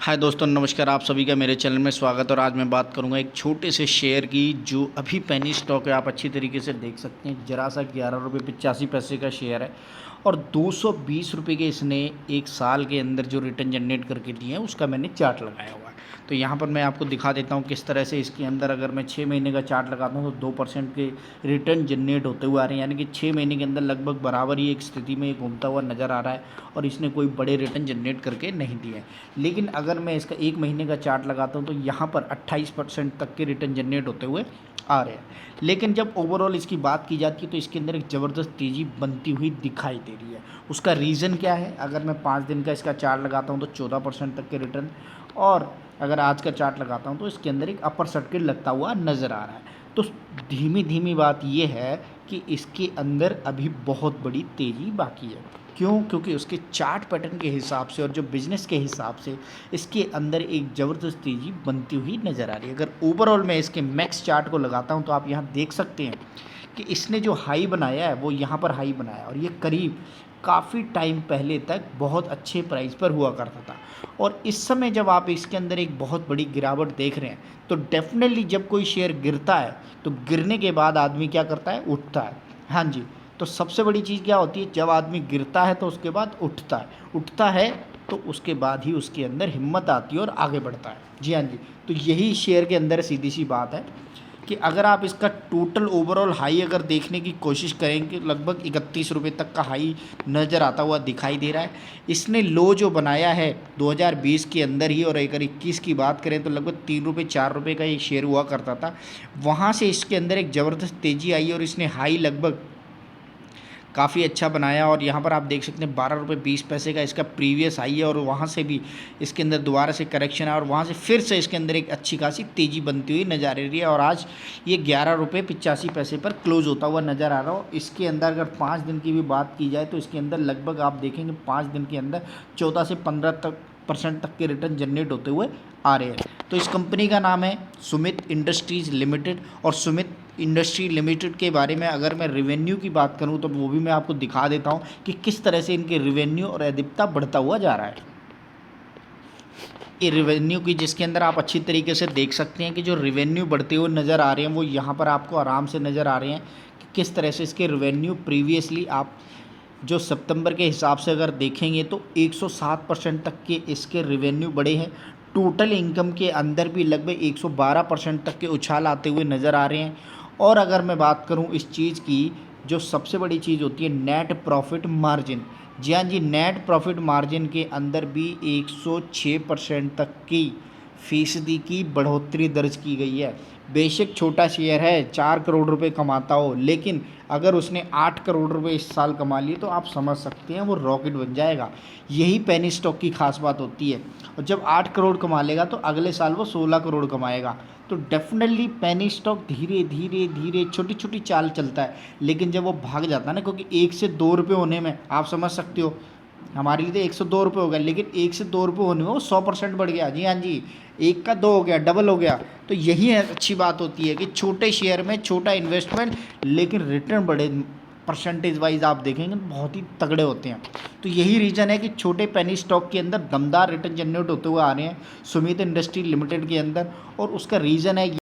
हाय दोस्तों, नमस्कार। आप सभी का मेरे चैनल में स्वागत। और आज मैं बात करूंगा एक छोटे से शेयर की जो अभी पेनी स्टॉक है। आप अच्छी तरीके से देख सकते हैं, जरा सा 11 रुपये 85 पैसे का शेयर है और 220 रुपये के इसने एक साल के अंदर जो रिटर्न जनरेट करके दिए हैं उसका मैंने चार्ट लगाया हुआ है। तो यहाँ पर मैं आपको दिखा देता हूँ किस तरह से इसके अंदर अगर मैं 6 महीने का चार्ट लगाता हूँ तो 2% के रिटर्न जनरेट होते हुए आ रहे हैं, यानी कि 6 महीने के अंदर लगभग बराबर ही एक स्थिति में घूमता हुआ नज़र आ रहा है और इसने कोई बड़े रिटर्न जनरेट करके नहीं दिए। लेकिन अगर मैं इसका 1 महीने का चार्ट लगाता हूँ तो यहाँ पर 28% तक के रिटर्न जनरेट होते हुए आ रहे हैं। लेकिन जब ओवरऑल इसकी बात की जाती है तो इसके अंदर एक ज़बरदस्त तेज़ी बनती हुई दिखाई दे रही है। उसका रीज़न क्या है? अगर मैं 5 दिन का इसका चार्ट लगाता हूँ तो 14% तक के रिटर्न, और अगर आज का चार्ट लगाता हूँ तो इसके अंदर एक अपर सर्किट लगता हुआ नज़र आ रहा है। तो धीमी धीमी बात यह है कि इसके अंदर अभी बहुत बड़ी तेज़ी बाकी है। क्यों? क्योंकि उसके चार्ट पैटर्न के हिसाब से और जो बिज़नेस के हिसाब से इसके अंदर एक ज़बरदस्त तेज़ी बनती हुई नज़र आ रही है। अगर ओवरऑल मैं इसके मैक्स चार्ट को लगाता हूं तो आप यहां देख सकते हैं कि इसने जो हाई बनाया है वो यहाँ पर हाई बनाया और ये करीब काफ़ी टाइम पहले तक बहुत अच्छे प्राइस पर हुआ करता था। और इस समय जब आप इसके अंदर एक बहुत बड़ी गिरावट देख रहे हैं तो डेफिनेटली जब कोई शेयर गिरता है तो गिरने के बाद आदमी क्या करता है? उठता है। हाँ जी। तो सबसे बड़ी चीज़ क्या होती है? जब आदमी गिरता है तो उसके बाद उठता है तो उसके बाद ही उसके अंदर हिम्मत आती है और आगे बढ़ता है। जी हाँ जी। तो यही शेयर के अंदर सीधी सी बात है कि अगर आप इसका टोटल ओवरऑल हाई अगर देखने की कोशिश करेंगे, लगभग 31 रुपये तक का हाई नज़र आता हुआ दिखाई दे रहा है। इसने लो जो बनाया है 2020 के अंदर ही, और अगर 21 की बात करें तो लगभग 3 रुपये 4 रुपये का ये शेयर हुआ करता था। वहाँ से इसके अंदर एक ज़बरदस्त तेज़ी आई और इसने हाई लगभग काफ़ी अच्छा बनाया और यहाँ पर आप देख सकते हैं 12 रुपये 20 पैसे का इसका प्रीवियस हाई है और वहाँ से भी इसके अंदर दोबारा से करेक्शन है और वहाँ से फिर से इसके अंदर एक अच्छी खासी तेज़ी बनती हुई नज़र आ रही है और आज ये 11 रुपये 85 पैसे पर क्लोज़ होता हुआ नज़र आ रहा हो। इसके अंदर अगर 5 दिन की भी बात की जाए तो इसके अंदर लगभग आप देखेंगे 5 दिन के अंदर 14 से 15% तक के रिटर्न जनरेट होते हुए आ रहे हैं। तो इस कंपनी का नाम है सुमित इंडस्ट्रीज़ लिमिटेड। और सुमित इंडस्ट्री लिमिटेड के बारे में अगर मैं रेवेन्यू की बात करूं तो वो भी मैं आपको दिखा देता हूं कि किस तरह से इनके रेवेन्यू और EBITDA बढ़ता हुआ जा रहा है। ये रेवेन्यू की जिसके अंदर आप अच्छी तरीके से देख सकते हैं कि जो रेवेन्यू बढ़ते हुए नज़र आ रहे हैं वो यहाँ पर आपको आराम से नज़र आ रहे हैं कि किस तरह से इसके रेवेन्यू प्रीवियसली आप जो सितंबर के हिसाब से अगर देखेंगे तो 107% तक के इसके रेवेन्यू बढ़े हैं। टोटल इनकम के अंदर भी लगभग 112% तक के उछाल आते हुए नज़र आ रहे हैं। और अगर मैं बात करूं इस चीज़ की, जो सबसे बड़ी चीज़ होती है नेट प्रॉफिट मार्जिन, जी हाँ जी, नेट प्रॉफिट मार्जिन के अंदर भी 106% तक की फीसदी की बढ़ोतरी दर्ज की गई है। बेशक छोटा शेयर है, 4 करोड़ रुपए कमाता हो, लेकिन अगर उसने 8 करोड़ रुपए इस साल कमा लिए तो आप समझ सकते हैं वो रॉकेट बन जाएगा। यही पेनी स्टॉक की खास बात होती है। और जब 8 करोड़ कमा लेगा तो अगले साल वो 16 करोड़ कमाएगा। तो डेफिनेटली पेनी स्टॉक धीरे धीरे धीरे छोटी छोटी चाल चलता है, लेकिन जब वो भाग जाता है ना, क्योंकि 1 से 2 रुपये होने में आप समझ सकते हो हमारे लिए तो 102 रुपये हो गया, लेकिन 1 से 2 रुपये होने में वो 100% बढ़ गया। जी हाँ जी, 1 का 2 हो गया, डबल हो गया। तो यही अच्छी बात होती है कि छोटे शेयर में छोटा इन्वेस्टमेंट, लेकिन रिटर्न बड़े परसेंटेज वाइज आप देखेंगे तो बहुत ही तगड़े होते हैं। तो यही रीज़न है कि छोटे पेनी स्टॉक के अंदर दमदार रिटर्न जनरेट होते हुए आ रहे हैं सुमित इंडस्ट्री लिमिटेड के अंदर। और उसका रीज़न है